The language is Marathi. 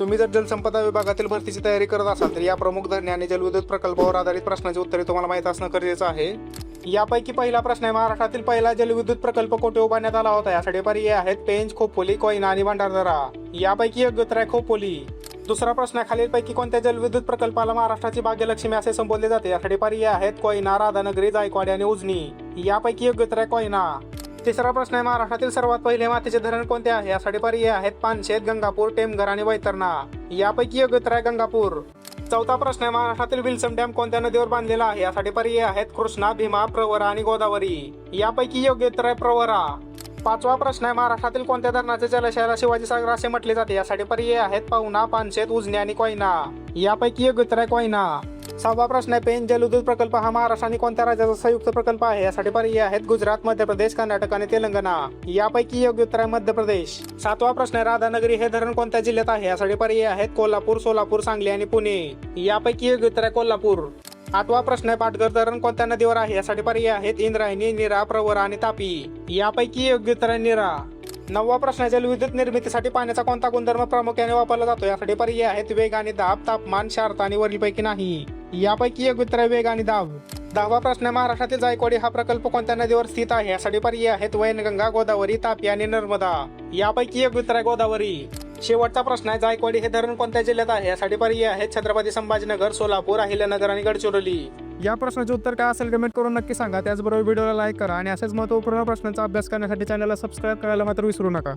तुम्ही जर जलसंपदा विभागातील भरतीची तयारी करत असाल तर या प्रमुख धरणे आणि जलविद्युत प्रकल्पावर आधारित प्रश्नाची उत्तरे तुम्हाला माहीत असणं गरजेचं आहे। यापैकी पहिला प्रश्न आहे, महाराष्ट्रातील पहिला जलविद्युत प्रकल्प कोठे उभारण्यात आला होता? यासाठी पर्याय आहेत पेंच, खोपोली, कोयना आणि भंडारदरा। यापैकी योग्य उत्तर आहे खोपोली। दुसरा प्रश्न आहे, खालीलपैकी कोणत्या जलविद्युत प्रकल्पाला महाराष्ट्राची भाग्यलक्ष्मी असे संबोधले जाते? यासाठी पर्याय आहेत कोयना, राधानगरी, जायकवाडी आणि उजनी। यापैकी योग्य उत्तर आहे कोयना। तिसरा प्रश्न आहे, महाराष्ट्रातील सर्वात पहिले मातीचे धरण कोणते आहे? यासाठी पर्याय आहेत पानशेत, गंगापूर, टेमघर आणि वैतरणा। यापैकी योग्य उत्तर आहे गंगापूर। चौथा प्रश्न आहे, महाराष्ट्रातील विल्सन डॅम कोणत्या नदीवर बांधलेला आहे? यासाठी पर्याय आहेत कृष्णा, भीमा, प्रवरा आणि गोदावरी। यापैकी योग्य उत्तर आहे प्रवरा। पाचवा प्रश्न आहे, महाराष्ट्रातील कोणत्या धरणाचे जलाशयाला शिवाजी सागर असे म्हटले जाते? यासाठी पर्याय आहेत पावना, पानशेत, उजनी आणि कोयना। यापैकी योग्य उत्तर आहे कोयना। सहावा प्रश्न आहे, पेंच जलविद्युत प्रकल्प हा महाराष्ट्र आणि कोणत्या राज्याचा संयुक्त प्रकल्प आहे? यासाठी पर्याय आहेत गुजरात, मध्य प्रदेश, कर्नाटक आणि तेलंगणा। यापैकी योग्य उत्तर आहे मध्य प्रदेश। सातवा प्रश्न आहे, राधानगरी हे धरण कोणत्या जिल्ह्यात आहे? यासाठी पर्याय आहेत कोल्हापूर, सोलापूर, सांगली आणि पुणे। यापैकी योग्य उत्तर आहे कोल्हापूर। आठवा प्रश्न आहे, पाटघर धरण कोणत्या नदीवर आहे? यासाठी पर्याय आहेत इंद्रायणी, नीरा, प्रवरा आणि तापी। यापैकी योग्य उत्तर आहे नीरा। नववा प्रश्न आहे, जलविद्युत निर्मितीसाठी पाण्याचा कोणता गुणधर्म प्रामुख्याने वापरला जातो? यासाठी पर्याय आहेत वेग आणि दाब, तापमान, शारता आणि वरीलपैकी नाही। यापैकी योग्य उत्तर आहे वेग आणि दाब। दहावा प्रश्न आहे, महाराष्ट्रातील जायकवाडी हा प्रकल्प कोणत्या नदीवर स्थित आहे? यासाठी पर्याय आहेत वैनगंगा, गोदावरी, तापी आणि नर्मदा। यापैकी योग्य उत्तर आहे गोदावरी। शेवटचा प्रश्न आहे, जायकवाडी हे धरण कोणत्या जिल्ह्यात आहे? यासाठी पर्याय आहेत छत्रपती संभाजीनगर, सोलापूर, अहिल्यानगर आणि गडचिरोली। या प्रश्नाचे उत्तर काय असेल कमेंट करून नक्की सांगा। त्याचबरोबर व्हिडिओला लाईक करा आणि असेच महत्त्वपूर्ण प्रश्नांचा अभ्यास करण्यासाठी चॅनलला सबस्क्राईब करायला मात्र विसरू नका।